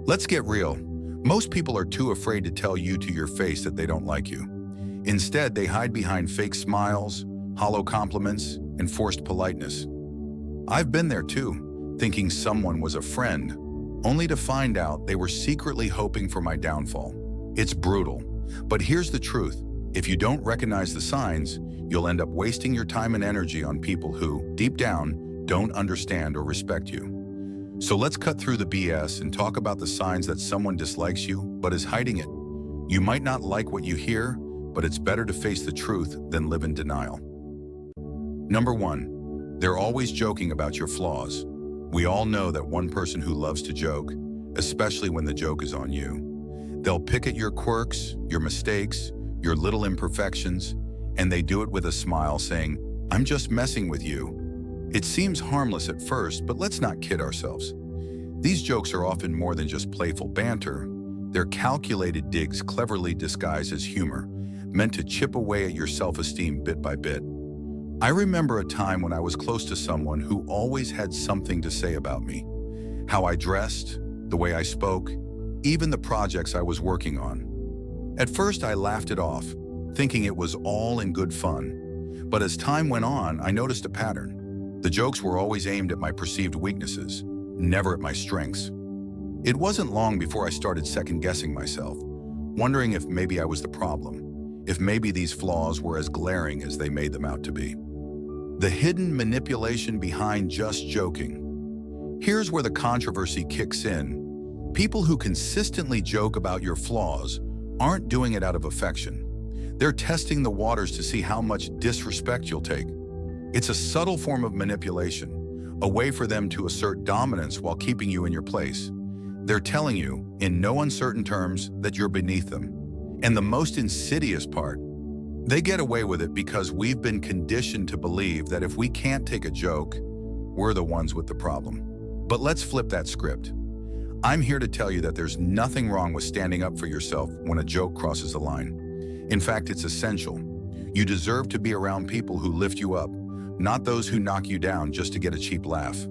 Let's get real. Most people are too afraid to tell you to your face that they don't like you. Instead, they hide behind fake smiles, hollow compliments, and forced politeness. I've been there too, thinking someone was a friend, only to find out they were secretly hoping for my downfall. It's brutal, but here's the truth. If you don't recognize the signs, you'll end up wasting your time and energy on people who, deep down, don't understand or respect you. So let's cut through the BS and talk about the signs that someone dislikes you but is hiding it. You might not like what you hear, but it's better to face the truth than live in denial. Number 1, they're always joking about your flaws. We all know that one person who loves to joke, especially when the joke is on you. They'll pick at your quirks, your mistakes, your little imperfections, and they do it with a smile saying, "I'm just messing with you." It seems harmless at first, but let's not kid ourselves. These jokes are often more than just playful banter. They're calculated digs cleverly disguised as humor, meant to chip away at your self-esteem bit by bit. I remember a time when I was close to someone who always had something to say about me. How I dressed, the way I spoke, even the projects I was working on. At first, I laughed it off, thinking it was all in good fun. But as time went on, I noticed a pattern. The jokes were always aimed at my perceived weaknesses, never at my strengths. It wasn't long before I started second-guessing myself, wondering if maybe I was the problem, if maybe these flaws were as glaring as they made them out to be. The hidden manipulation behind just joking. Here's where the controversy kicks in. People who consistently joke about your flaws aren't doing it out of affection. They're testing the waters to see how much disrespect you'll take. It's a subtle form of manipulation, a way for them to assert dominance while keeping you in your place. They're telling you, in no uncertain terms, that you're beneath them. And the most insidious part, they get away with it because we've been conditioned to believe that if we can't take a joke, we're the ones with the problem. But let's flip that script. I'm here to tell you that there's nothing wrong with standing up for yourself when a joke crosses the line. In fact, it's essential. You deserve to be around people who lift you up, not those who knock you down just to get a cheap laugh.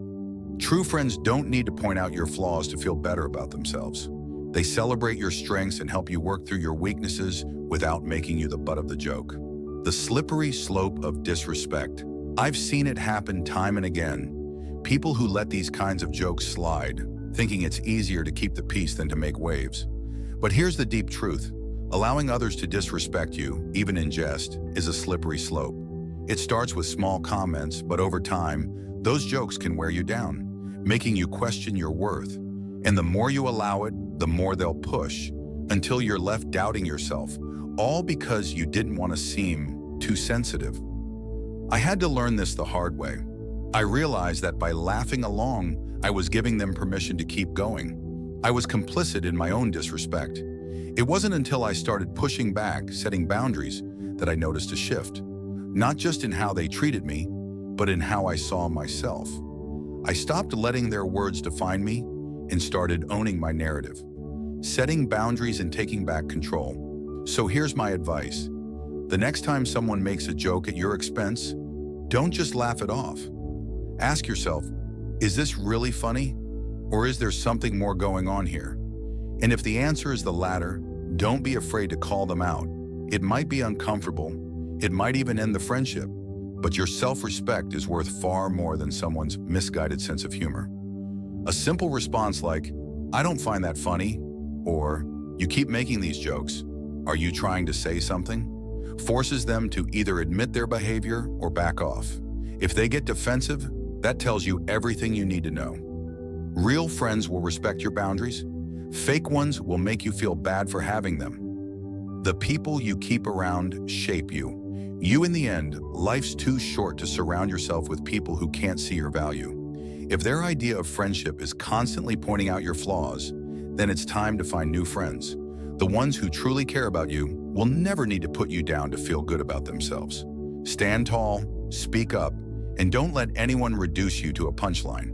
True friends don't need to point out your flaws to feel better about themselves. They celebrate your strengths and help you work through your weaknesses without making you the butt of the joke. The slippery slope of disrespect. I've seen it happen time and again. People who let these kinds of jokes slide, thinking it's easier to keep the peace than to make waves. But here's the deep truth. Allowing others to disrespect you, even in jest, is a slippery slope. It starts with small comments, but over time, those jokes can wear you down, making you question your worth. And the more you allow it, the more they'll push, until you're left doubting yourself, all because you didn't want to seem too sensitive. I had to learn this the hard way. I realized that by laughing along, I was giving them permission to keep going. I was complicit in my own disrespect. It wasn't until I started pushing back, setting boundaries, that I noticed a shift. Not just in how they treated me, but in how I saw myself. I stopped letting their words define me and started owning my narrative, setting boundaries and taking back control. So here's my advice. The next time someone makes a joke at your expense, don't just laugh it off. Ask yourself, is this really funny? Or is there something more going on here? And if the answer is the latter, don't be afraid to call them out. It might be uncomfortable. It might even end the friendship, but your self-respect is worth far more than someone's misguided sense of humor. A simple response like, "I don't find that funny," or "You keep making these jokes. Are you trying to say something?" forces them to either admit their behavior or back off. If they get defensive, that tells you everything you need to know. Real friends will respect your boundaries. Fake ones will make you feel bad for having them. The people you keep around shape you. In the end, life's too short to surround yourself with people who can't see your value. If their idea of friendship is constantly pointing out your flaws, then it's time to find new friends. The ones who truly care about you will never need to put you down to feel good about themselves. Stand tall, speak up, and don't let anyone reduce you to a punchline.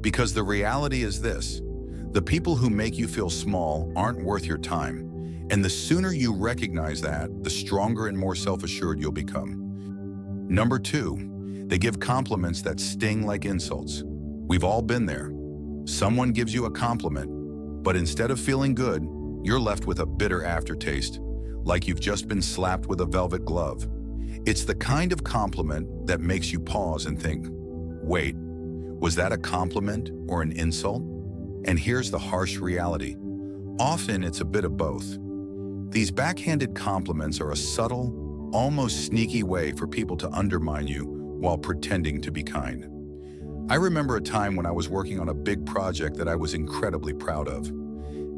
Because the reality is this: the people who make you feel small aren't worth your time. And the sooner you recognize that, the stronger and more self-assured you'll become. Number 2, they give compliments that sting like insults. We've all been there. Someone gives you a compliment, But instead of feeling good, you're left with a bitter aftertaste, like you've just been slapped with a velvet glove. It's the kind of compliment that makes you pause and think, wait, was that a compliment or an insult? And here's the harsh reality. Often it's a bit of both. These backhanded compliments are a subtle, almost sneaky way for people to undermine you while pretending to be kind. I remember a time when I was working on a big project that I was incredibly proud of.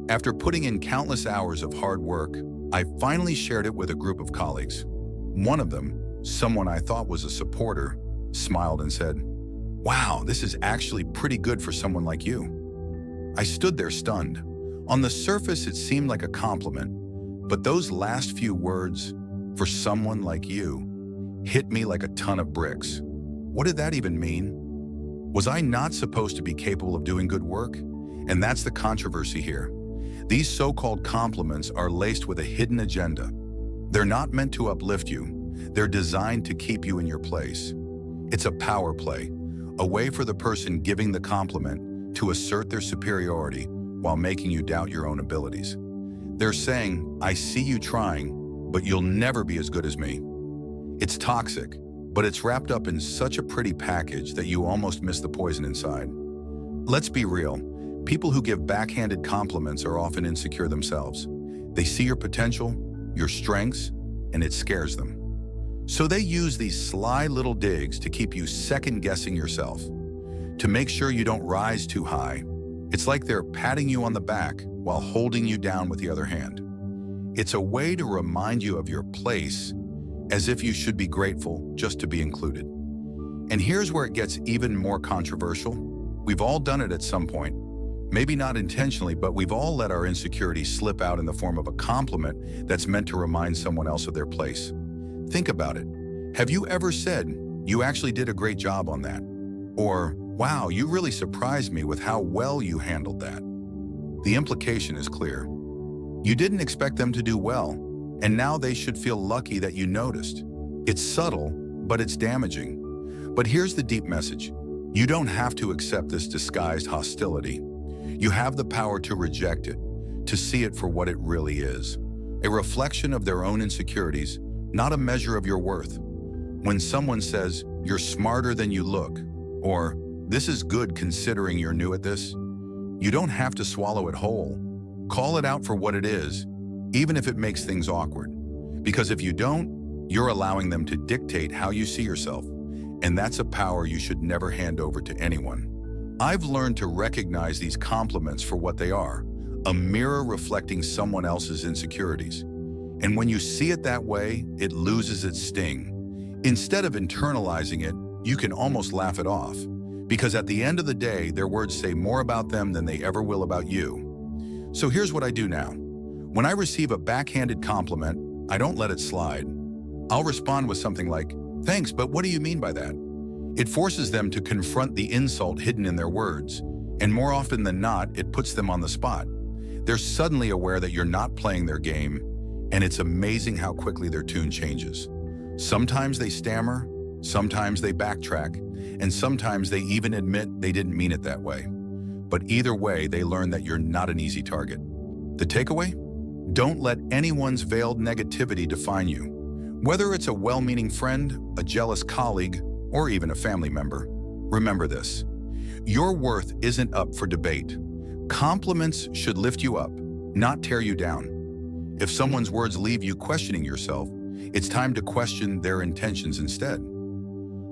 After putting in countless hours of hard work, I finally shared it with a group of colleagues. One of them, someone I thought was a supporter, smiled and said, "Wow, this is actually pretty good for someone like you." I stood there stunned. On the surface, it seemed like a compliment, but those last few words, "for someone like you," hit me like a ton of bricks. What did that even mean? Was I not supposed to be capable of doing good work? And that's the controversy here. These so-called compliments are laced with a hidden agenda. They're not meant to uplift you. They're designed to keep you in your place. It's a power play, a way for the person giving the compliment to assert their superiority while making you doubt your own abilities. They're saying, "I see you trying, but you'll never be as good as me." It's toxic, but it's wrapped up in such a pretty package that you almost miss the poison inside. Let's be real. People who give backhanded compliments are often insecure themselves. They see your potential, your strengths, and it scares them. So they use these sly little digs to keep you second-guessing yourself, to make sure you don't rise too high. It's like they're patting you on the back while holding you down with the other hand. It's a way to remind you of your place, as if you should be grateful just to be included. And here's where it gets even more controversial. We've all done it at some point. Maybe not intentionally, but we've all let our insecurities slip out in the form of a compliment that's meant to remind someone else of their place. Think about it. Have you ever said, "You actually did a great job on that"? Or, "Wow, you really surprised me with how well you handled that"? The implication is clear. You didn't expect them to do well, and now they should feel lucky that you noticed. It's subtle, but it's damaging. But here's the deep message. You don't have to accept this disguised hostility. You have the power to reject it, to see it for what it really is. A reflection of their own insecurities, not a measure of your worth. When someone says, "You're smarter than you look," or "This is good considering you're new at this," you don't have to swallow it whole. Call it out for what it is, even if it makes things awkward. Because if you don't, you're allowing them to dictate how you see yourself. And that's a power you should never hand over to anyone. I've learned to recognize these compliments for what they are, a mirror reflecting someone else's insecurities. And when you see it that way, it loses its sting. Instead of internalizing it, you can almost laugh it off. Because at the end of the day, their words say more about them than they ever will about you. So here's what I do now. When I receive a backhanded compliment, I don't let it slide. I'll respond with something like, "Thanks, but what do you mean by that?" It forces them to confront the insult hidden in their words, and more often than not, it puts them on the spot. They're suddenly aware that you're not playing their game, and it's amazing how quickly their tune changes. Sometimes they stammer, sometimes they backtrack, and sometimes they even admit they didn't mean it that way. But either way, they learn that you're not an easy target. The takeaway? Don't let anyone's veiled negativity define you. Whether it's a well-meaning friend, a jealous colleague, or even a family member, remember this. Your worth isn't up for debate. Compliments should lift you up, not tear you down. If someone's words leave you questioning yourself, it's time to question their intentions instead.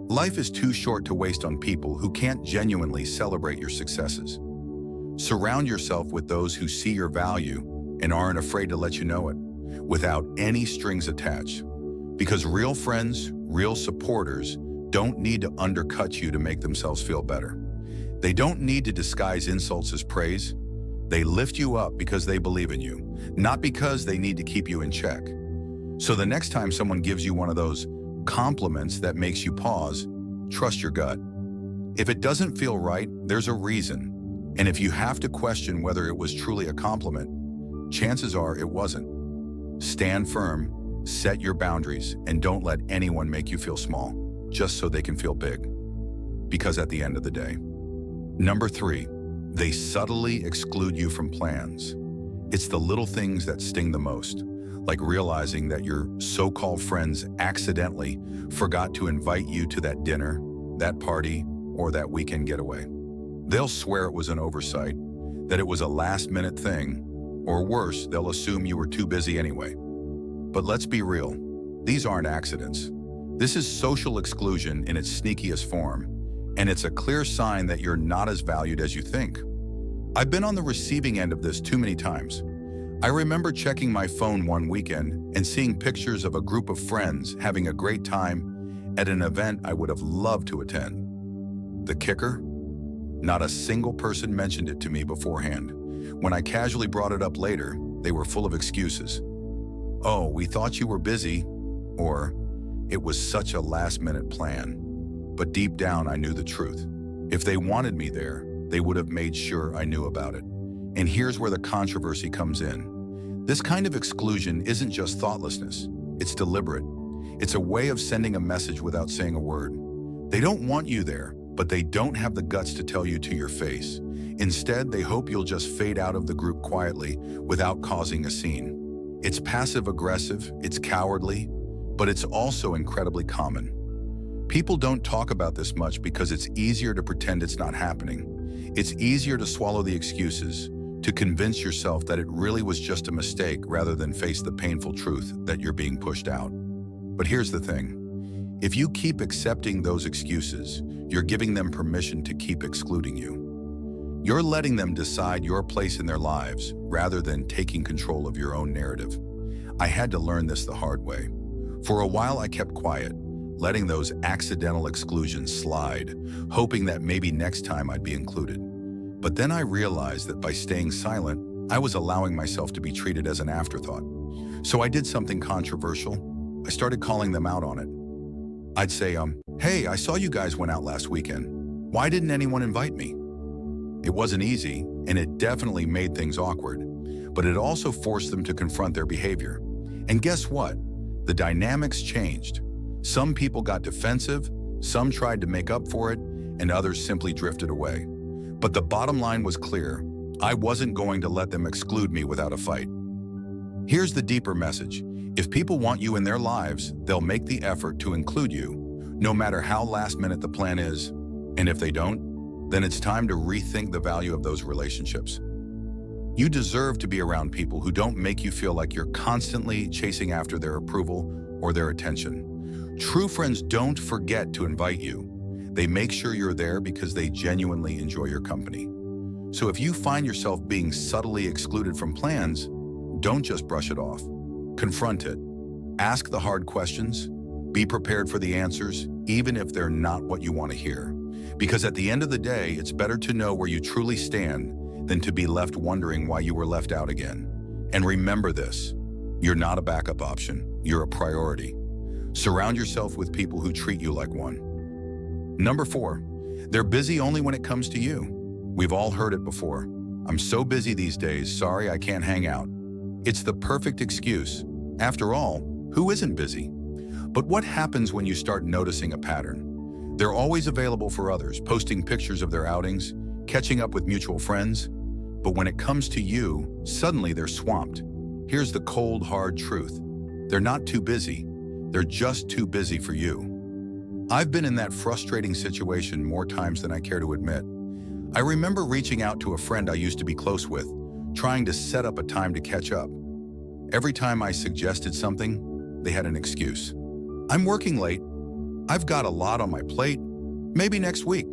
Life is too short to waste on people who can't genuinely celebrate your successes. Surround yourself with those who see your value and aren't afraid to let you know it, without any strings attached. Because real friends, real supporters, don't need to undercut you to make themselves feel better. They don't need to disguise insults as praise. They lift you up because they believe in you, not because they need to keep you in check. So the next time someone gives you one of those compliments that makes you pause, trust your gut. If it doesn't feel right, there's a reason. And if you have to question whether it was truly a compliment, chances are it wasn't. Stand firm, set your boundaries, and don't let anyone make you feel small, just so they can feel big. Because at the end of the day. Number 3, They subtly exclude you from plans. It's the little things that sting the most, like realizing that your so-called friends accidentally forgot to invite you to that dinner, that party, or that weekend getaway. They'll swear it was an oversight, that it was a last-minute thing, or worse, they'll assume you were too busy anyway. But let's be real, these aren't accidents. This is social exclusion in its sneakiest form, and it's a clear sign that you're not as valued as you think. I've been on the receiving end of this too many times. I remember checking my phone one weekend and seeing pictures of a group of friends having a great time at an event I would have loved to attend. The kicker? Not a single person mentioned it to me beforehand. When I casually brought it up later, they were full of excuses. "Oh, we thought you were busy," or "It was such a last-minute plan." But deep down, I knew the truth. If they wanted me there, they would have made sure I knew about it. And here's where the controversy comes in. This kind of exclusion isn't just thoughtlessness, it's deliberate. It's a way of sending a message without saying a word. They don't want you there, but they don't have the guts to tell you to your face. Instead, they hope you'll just fade out of the group quietly without causing a scene. It's passive-aggressive, it's cowardly, but it's also incredibly common. People don't talk about this much because it's easier to pretend it's not happening. It's easier to swallow the excuses, to convince yourself that it really was just a mistake rather than face the painful truth that you're being pushed out. But here's the thing. If you keep accepting those excuses, you're giving them permission to keep excluding you. You're letting them decide your place in their lives rather than taking control of your own narrative. I had to learn this the hard way. For a while, I kept quiet, letting those accidental exclusions slide, hoping that maybe next time I'd be included. But then I realized that by staying silent, I was allowing myself to be treated as an afterthought. So I did something controversial. I started calling them out on it. I'd say, "Hey, I saw you guys went out last weekend. Why didn't anyone invite me?" It wasn't easy, and it definitely made things awkward, but it also forced them to confront their behavior. And guess what? The dynamics changed. Some people got defensive, some tried to make up for it, and others simply drifted away. But the bottom line was clear. I wasn't going to let them exclude me without a fight. Here's the deeper message. If people want you in their lives, they'll make the effort to include you, no matter how last-minute the plan is. And if they don't, then it's time to rethink the value of those relationships. You deserve to be around people who don't make you feel like you're constantly chasing after their approval or their attention. True friends don't forget to invite you. They make sure you're there because they genuinely enjoy your company. So if you find yourself being subtly excluded from plans, don't just brush it off. Confront it. Ask the hard questions. Be prepared for the answers, even if they're not what you want to hear. Because at the end of the day, it's better to know where you truly stand than to be left wondering why you were left out again. And remember this, you're not a backup option, you're a priority. Surround yourself with people who treat you like one. Number 4, they're busy only when it comes to you. We've all heard it before. "I'm so busy these days, sorry I can't hang out." It's the perfect excuse. After all, who isn't busy? But what happens when you start noticing a pattern? They're always available for others, posting pictures of their outings, catching up with mutual friends. But when it comes to you, suddenly they're swamped. Here's the cold, hard truth. They're not too busy. They're just too busy for you. I've been in that frustrating situation more times than I care to admit. I remember reaching out to a friend I used to be close with, trying to set up a time to catch up. Every time I suggested something, they had an excuse. "I'm working late. I've got a lot on my plate. Maybe next week."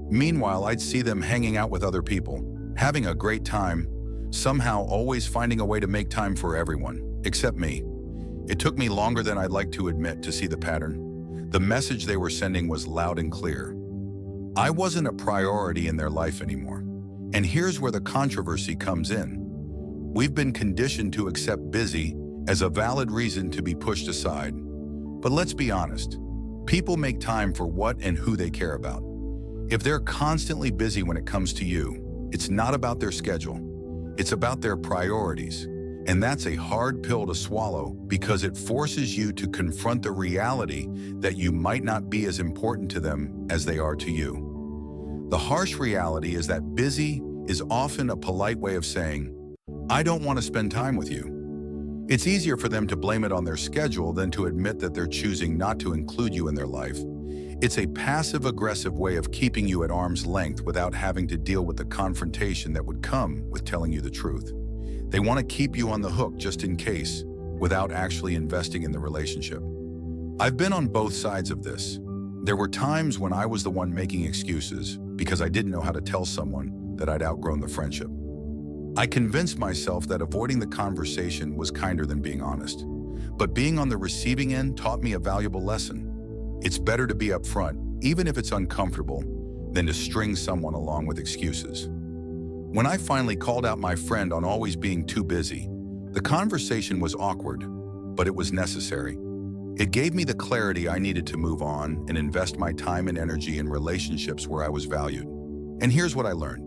Meanwhile, I'd see them hanging out with other people, having a great time, somehow always finding a way to make time for everyone, except me. It took me longer than I'd like to admit to see the pattern. The message they were sending was loud and clear. I wasn't a priority in their life anymore. And here's where the controversy comes in. We've been conditioned to accept busy as a valid reason to be pushed aside. But let's be honest, people make time for what and who they care about. If they're constantly busy when it comes to you, it's not about their schedule. It's about their priorities. And that's a hard pill to swallow because it forces you to confront the reality that you might not be as important to them as they are to you. The harsh reality is that busy is often a polite way of saying, "I don't want to spend time with you." It's easier for them to blame it on their schedule than to admit that they're choosing not to include you in their life. It's a passive-aggressive way of keeping you at arm's length without having to deal with the confrontation that would come with telling you the truth. They want to keep you on the hook just in case, without actually investing in the relationship. I've been on both sides of this. There were times when I was the one making excuses because I didn't know how to tell someone that I'd outgrown the friendship. I convinced myself that avoiding the conversation was kinder than being honest. But being on the receiving end taught me a valuable lesson. It's better to be upfront, even if it's uncomfortable, than to string someone along with excuses. When I finally called out my friend on always being too busy, the conversation was awkward, but it was necessary. It gave me the clarity I needed to move on and invest my time and energy in relationships where I was valued. And here's what I learned.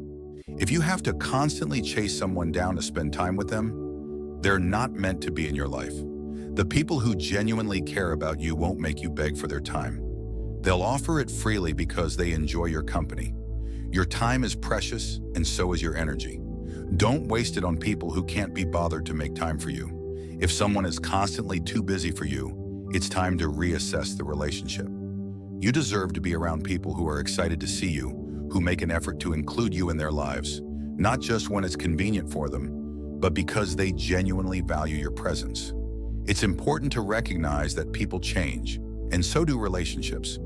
If you have to constantly chase someone down to spend time with them, they're not meant to be in your life. The people who genuinely care about you won't make you beg for their time. They'll offer it freely because they enjoy your company. Your time is precious, and so is your energy. Don't waste it on people who can't be bothered to make time for you. If someone is constantly too busy for you, it's time to reassess the relationship. You deserve to be around people who are excited to see you, who make an effort to include you in their lives, not just when it's convenient for them, but because they genuinely value your presence. It's important to recognize that people change, and so do relationships.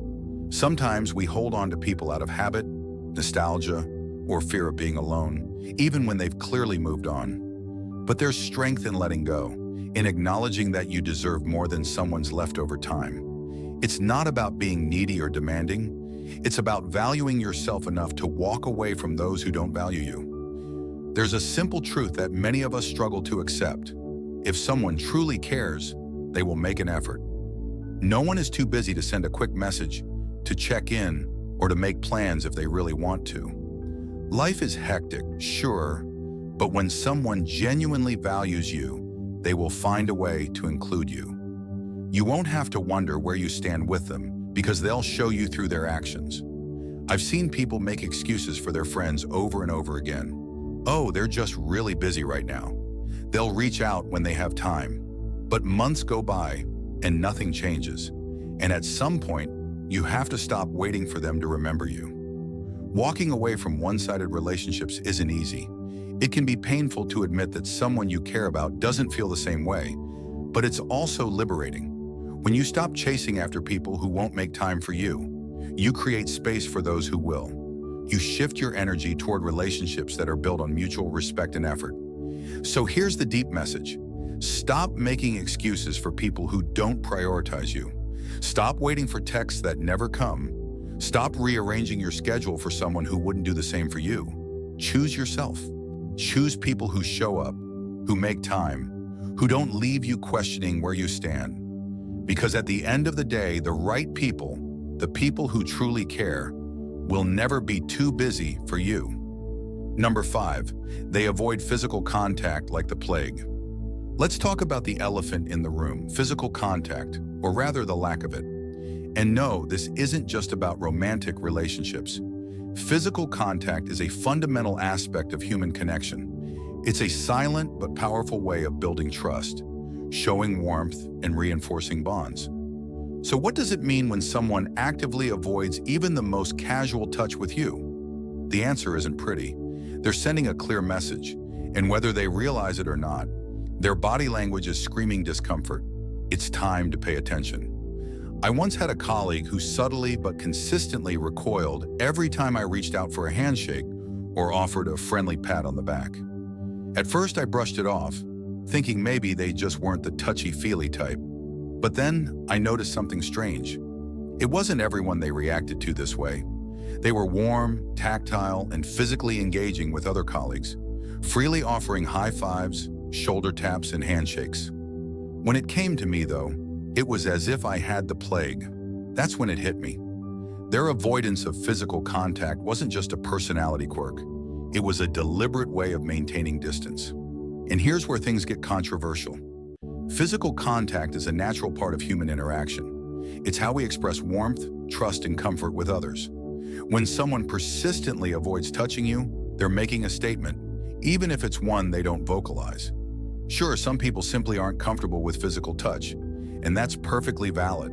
Sometimes we hold on to people out of habit, nostalgia, or fear of being alone, even when they've clearly moved on. But there's strength in letting go, in acknowledging that you deserve more than someone's leftover time. It's not about being needy or demanding. It's about valuing yourself enough to walk away from those who don't value you. There's a simple truth that many of us struggle to accept. If someone truly cares, they will make an effort. No one is too busy to send a quick message, to check in, or to make plans if they really want to. Life is hectic, sure, but when someone genuinely values you, they will find a way to include you. You won't have to wonder where you stand with them because they'll show you through their actions. I've seen people make excuses for their friends over and over again. Oh, they're just really busy right now. They'll reach out when they have time. But months go by and nothing changes. And at some point, you have to stop waiting for them to remember you. Walking away from one-sided relationships isn't easy. It can be painful to admit that someone you care about doesn't feel the same way, but it's also liberating. When you stop chasing after people who won't make time for you, you create space for those who will. You shift your energy toward relationships that are built on mutual respect and effort. So here's the deep message. Stop making excuses for people who don't prioritize you. Stop waiting for texts that never come. Stop rearranging your schedule for someone who wouldn't do the same for you. Choose yourself. Choose people who show up, who make time, who don't leave you questioning where you stand. Because at the end of the day, the right people, the people who truly care, will never be too busy for you. Number 5, they avoid physical contact like the plague. Let's talk about the elephant in the room, physical contact, or rather the lack of it. And no, this isn't just about romantic relationships. Physical contact is a fundamental aspect of human connection. It's a silent but powerful way of building trust, showing warmth, and reinforcing bonds. So what does it mean when someone actively avoids even the most casual touch with you? The answer isn't pretty. They're sending a clear message, and whether they realize it or not, their body language is screaming discomfort. It's time to pay attention. I once had a colleague who subtly but consistently recoiled every time I reached out for a handshake or offered a friendly pat on the back. At first, I brushed it off, thinking maybe they just weren't the touchy-feely type. But then I noticed something strange. It wasn't everyone they reacted to this way. They were warm, tactile, and physically engaging with other colleagues, freely offering high fives, shoulder taps, and handshakes. When it came to me, though, it was as if I had the plague. That's when it hit me. Their avoidance of physical contact wasn't just a personality quirk. It was a deliberate way of maintaining distance. And here's where things get controversial. Physical contact is a natural part of human interaction. It's how we express warmth, trust, and comfort with others. When someone persistently avoids touching you, they're making a statement, even if it's one they don't vocalize. Sure, some people simply aren't comfortable with physical touch, and that's perfectly valid.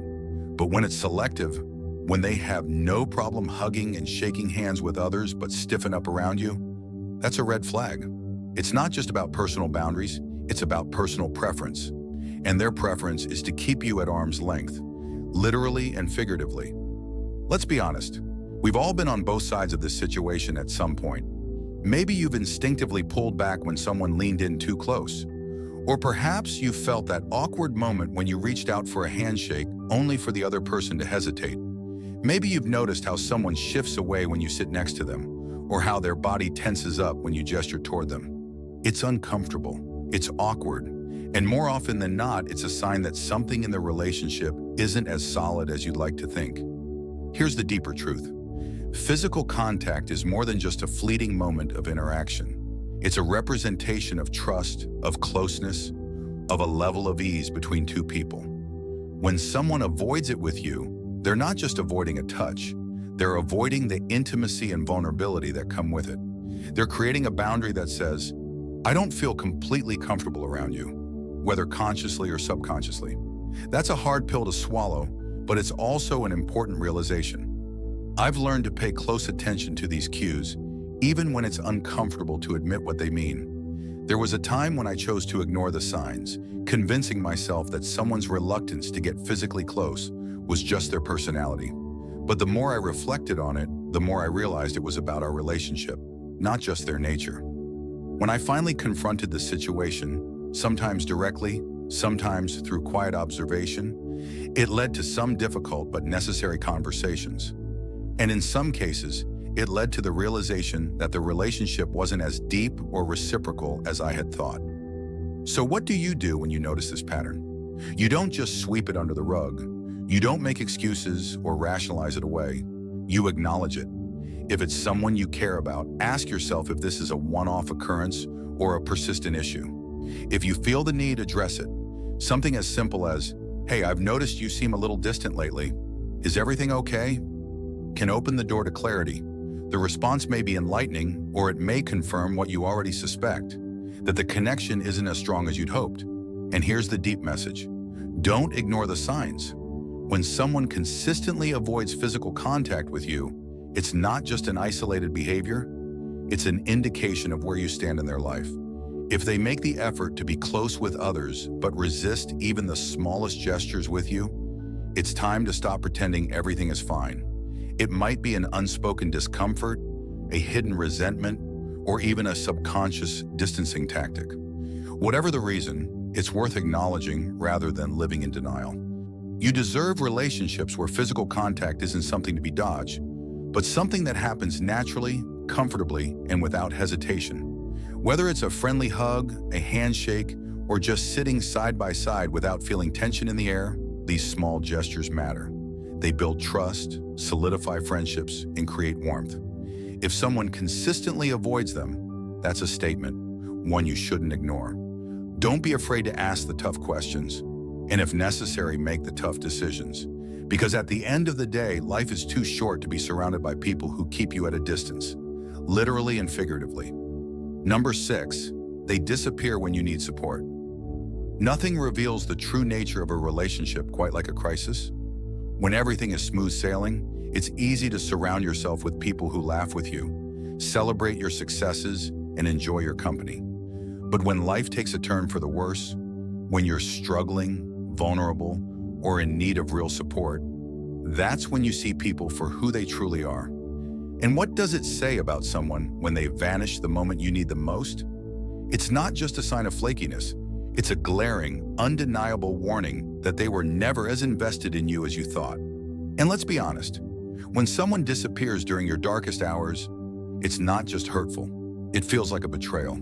But when it's selective, when they have no problem hugging and shaking hands with others but stiffen up around you, that's a red flag. It's not just about personal boundaries, it's about personal preference. And their preference is to keep you at arm's length, literally and figuratively. Let's be honest, we've all been on both sides of this situation at some point. Maybe you've instinctively pulled back when someone leaned in too close. Or perhaps you felt that awkward moment when you reached out for a handshake only for the other person to hesitate. Maybe you've noticed how someone shifts away when you sit next to them, or how their body tenses up when you gesture toward them. It's uncomfortable, it's awkward, and more often than not, it's a sign that something in the relationship isn't as solid as you'd like to think. Here's the deeper truth. Physical contact is more than just a fleeting moment of interaction. It's a representation of trust, of closeness, of a level of ease between two people. When someone avoids it with you, they're not just avoiding a touch, they're avoiding the intimacy and vulnerability that come with it. They're creating a boundary that says, I don't feel completely comfortable around you, whether consciously or subconsciously. That's a hard pill to swallow, but it's also an important realization. I've learned to pay close attention to these cues, even when it's uncomfortable to admit what they mean. There was a time when I chose to ignore the signs, convincing myself that someone's reluctance to get physically close was just their personality. But the more I reflected on it, the more I realized it was about our relationship, not just their nature. When I finally confronted the situation, sometimes directly, sometimes through quiet observation, it led to some difficult but necessary conversations. And in some cases, it led to the realization that the relationship wasn't as deep or reciprocal as I had thought. So what do you do when you notice this pattern? You don't just sweep it under the rug. You don't make excuses or rationalize it away. You acknowledge it. If it's someone you care about, ask yourself if this is a one-off occurrence or a persistent issue. If you feel the need, address it. Something as simple as, hey, I've noticed you seem a little distant lately. Is everything okay? Can open the door to clarity. The response may be enlightening, or it may confirm what you already suspect, that the connection isn't as strong as you'd hoped. And here's the deep message. Don't ignore the signs. When someone consistently avoids physical contact with you, it's not just an isolated behavior, it's an indication of where you stand in their life. If they make the effort to be close with others, but resist even the smallest gestures with you, it's time to stop pretending everything is fine. It might be an unspoken discomfort, a hidden resentment, or even a subconscious distancing tactic. Whatever the reason, it's worth acknowledging rather than living in denial. You deserve relationships where physical contact isn't something to be dodged, but something that happens naturally, comfortably, and without hesitation. Whether it's a friendly hug, a handshake, or just sitting side by side without feeling tension in the air, these small gestures matter. They build trust, solidify friendships, and create warmth. If someone consistently avoids them, that's a statement, one you shouldn't ignore. Don't be afraid to ask the tough questions, and if necessary, make the tough decisions. Because at the end of the day, life is too short to be surrounded by people who keep you at a distance, literally and figuratively. Number 6, they disappear when you need support. Nothing reveals the true nature of a relationship quite like a crisis. When everything is smooth sailing, it's easy to surround yourself with people who laugh with you, celebrate your successes, and enjoy your company. But when life takes a turn for the worse, when you're struggling, vulnerable, or in need of real support, that's when you see people for who they truly are. And what does it say about someone when they vanish the moment you need them most? It's not just a sign of flakiness. It's a glaring, undeniable warning that they were never as invested in you as you thought. And let's be honest, when someone disappears during your darkest hours, it's not just hurtful. It feels like a betrayal.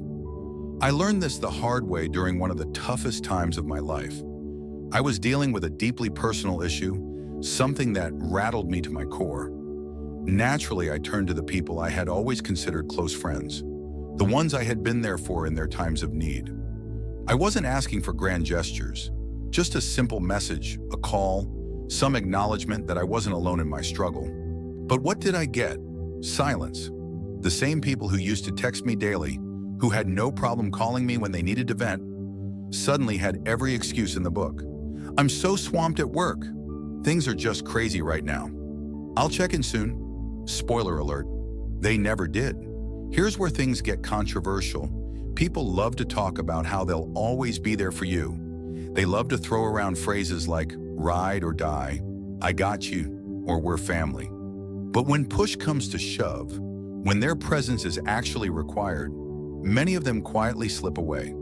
I learned this the hard way during one of the toughest times of my life. I was dealing with a deeply personal issue, something that rattled me to my core. Naturally, I turned to the people I had always considered close friends, the ones I had been there for in their times of need. I wasn't asking for grand gestures, just a simple message, a call, some acknowledgement that I wasn't alone in my struggle. But what did I get? Silence. The same people who used to text me daily, who had no problem calling me when they needed to vent, suddenly had every excuse in the book. I'm so swamped at work. Things are just crazy right now. I'll check in soon. Spoiler alert, they never did. Here's where things get controversial. People love to talk about how they'll always be there for you. They love to throw around phrases like ride or die, I got you, or we're family. But when push comes to shove, when their presence is actually required, many of them quietly slip away.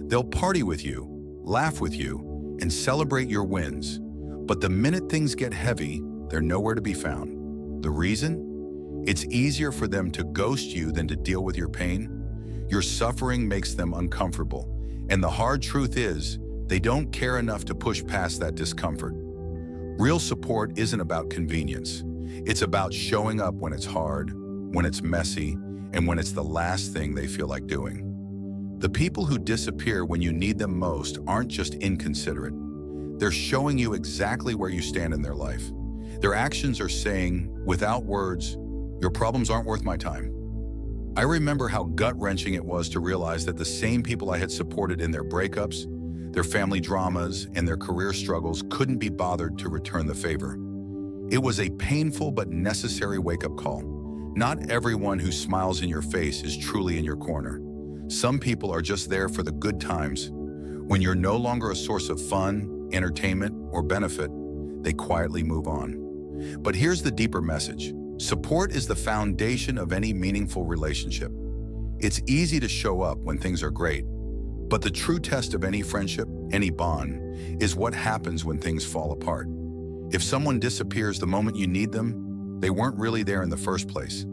They'll party with you, laugh with you, and celebrate your wins. But the minute things get heavy, they're nowhere to be found. The reason? It's easier for them to ghost you than to deal with your pain. Your suffering makes them uncomfortable, and the hard truth is, they don't care enough to push past that discomfort. Real support isn't about convenience. It's about showing up when it's hard, when it's messy, and when it's the last thing they feel like doing. The people who disappear when you need them most aren't just inconsiderate. They're showing you exactly where you stand in their life. Their actions are saying, without words, your problems aren't worth my time. I remember how gut-wrenching it was to realize that the same people I had supported in their breakups, their family dramas, and their career struggles couldn't be bothered to return the favor. It was a painful but necessary wake-up call. Not everyone who smiles in your face is truly in your corner. Some people are just there for the good times. When you're no longer a source of fun, entertainment, or benefit, they quietly move on. But here's the deeper message. Support is the foundation of any meaningful relationship. It's easy to show up when things are great, but the true test of any friendship, any bond, is what happens when things fall apart. If someone disappears the moment you need them, they weren't really there in the first place.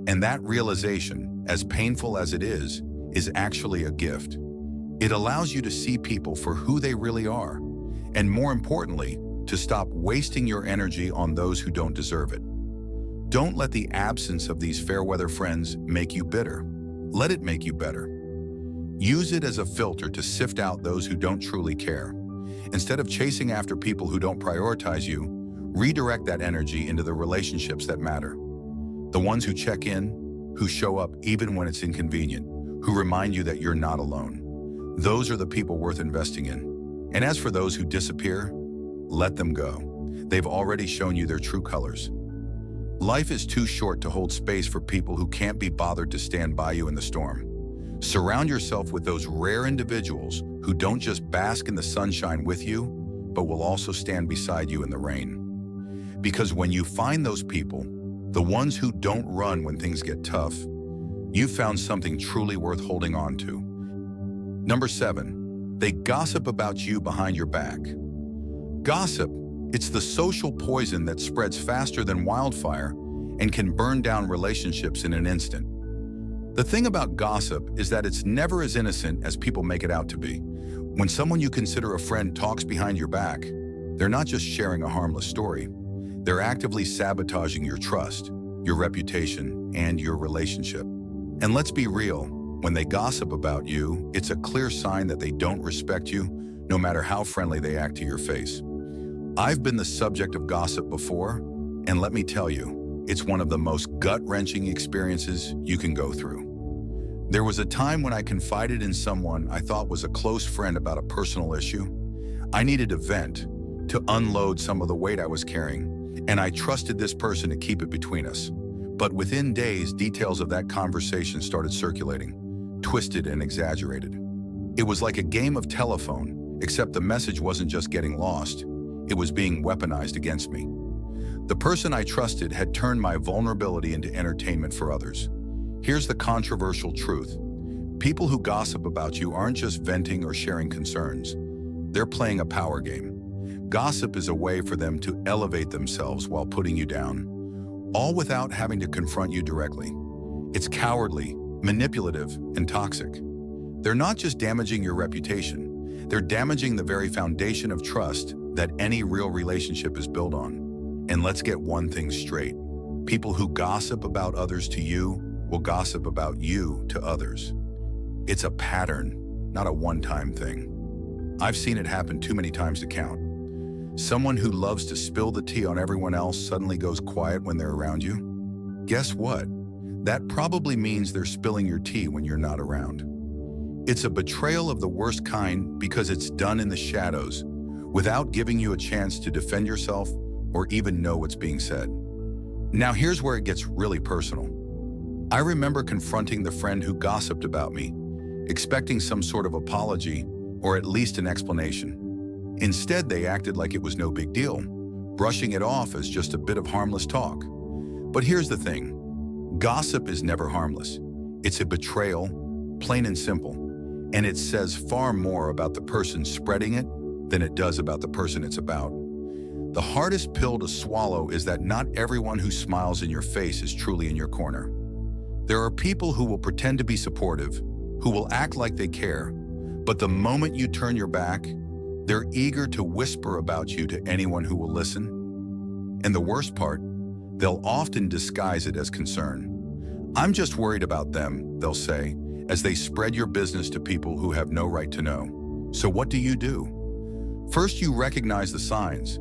And that realization, as painful as it is actually a gift. It allows you to see people for who they really are, and more importantly, to stop wasting your energy on those who don't deserve it. Don't let the absence of these fair-weather friends make you bitter. Let it make you better. Use it as a filter to sift out those who don't truly care. Instead of chasing after people who don't prioritize you, redirect that energy into the relationships that matter. The ones who check in, who show up even when it's inconvenient, who remind you that you're not alone. Those are the people worth investing in. And as for those who disappear, let them go. They've already shown you their true colors. Life is too short to hold space for people who can't be bothered to stand by you in the storm. Surround yourself with those rare individuals who don't just bask in the sunshine with you, but will also stand beside you in the rain. Because when you find those people, the ones who don't run when things get tough, you've found something truly worth holding on to. Number 7, they gossip about you behind your back. Gossip, it's the social poison that spreads faster than wildfire and can burn down relationships in an instant. The thing about gossip is that it's never as innocent as people make it out to be. When someone you consider a friend talks behind your back, they're not just sharing a harmless story. They're actively sabotaging your trust, your reputation, and your relationship. And let's be real, when they gossip about you, it's a clear sign that they don't respect you, no matter how friendly they act to your face. I've been the subject of gossip before, and let me tell you, it's one of the most gut-wrenching experiences you can go through. There was a time when I confided in someone I thought was a close friend about a personal issue. I needed to vent, to unload some of the weight I was carrying, and I trusted this person to keep it between us. But within days, details of that conversation started circulating, twisted and exaggerated. It was like a game of telephone, except the message wasn't just getting lost, it was being weaponized against me. The person I trusted had turned my vulnerability into entertainment for others. Here's the controversial truth. People who gossip about you aren't just venting or sharing concerns. They're playing a power game. Gossip is a way for them to elevate themselves while putting you down, all without having to confront you directly. It's cowardly, manipulative, and toxic. They're not just damaging your reputation, they're damaging the very foundation of trust that any real relationship is built on. And let's get one thing straight. People who gossip about others to you will gossip about you to others. It's a pattern, not a one-time thing. I've seen it happen too many times to count. Someone who loves to spill the tea on everyone else suddenly goes quiet when they're around you? Guess what? That probably means they're spilling your tea when you're not around. It's a betrayal of the worst kind because it's done in the shadows, without giving you a chance to defend yourself or even know what's being said. Now here's where it gets really personal. I remember confronting the friend who gossiped about me, expecting some sort of apology or at least an explanation. Instead, they acted like it was no big deal, brushing it off as just a bit of harmless talk. But here's the thing. Gossip is never harmless. It's a betrayal, plain and simple, and it says far more about the person spreading it than it does about the person it's about. The hardest pill to swallow is that not everyone who smiles in your face is truly in your corner. There are people who will pretend to be supportive, who will act like they care, but the moment you turn your back, they're eager to whisper about you to anyone who will listen. And the worst part, they'll often disguise it as concern. "I'm just worried about them," they'll say, as they spread your business to people who have no right to know. So what do? First, you recognize the signs.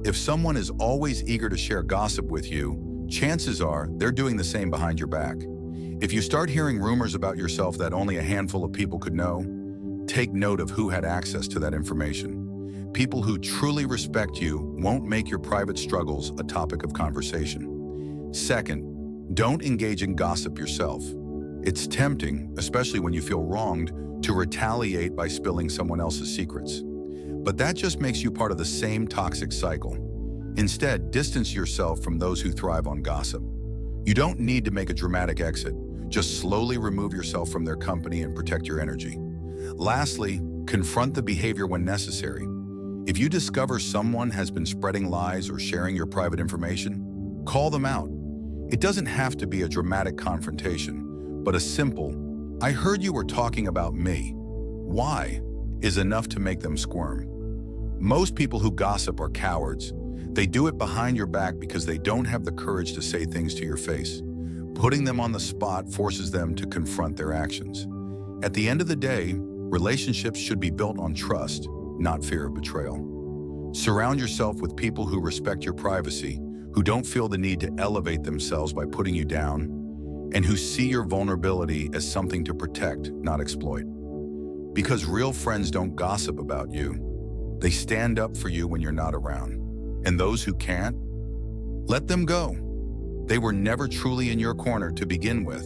If someone is always eager to share gossip with you, chances are they're doing the same behind your back. If you start hearing rumors about yourself that only a handful of people could know, take note of who had access to that information. People who truly respect you won't make your private struggles a topic of conversation. Second, don't engage in gossip yourself. It's tempting, especially when you feel wronged, to retaliate by spilling someone else's secrets. But that just makes you part of the same toxic cycle. Instead, distance yourself from those who thrive on gossip. You don't need to make a dramatic exit. Just slowly remove yourself from their company and protect your energy. Lastly, confront the behavior when necessary. If you discover someone has been spreading lies or sharing your private information, call them out. It doesn't have to be a dramatic confrontation, but a simple, "I heard you were talking about me. Why?" is enough to make them squirm. Most people who gossip are cowards. They do it behind your back because they don't have the courage to say things to your face. Putting them on the spot forces them to confront their actions. At the end of the day, relationships should be built on trust, not fear of betrayal. Surround yourself with people who respect your privacy, who don't feel the need to elevate themselves by putting you down, and who see your vulnerability as something to protect, not exploit. Because real friends don't gossip about you. They stand up for you when you're not around. And those who can't, let them go. They were never truly in your corner to begin with.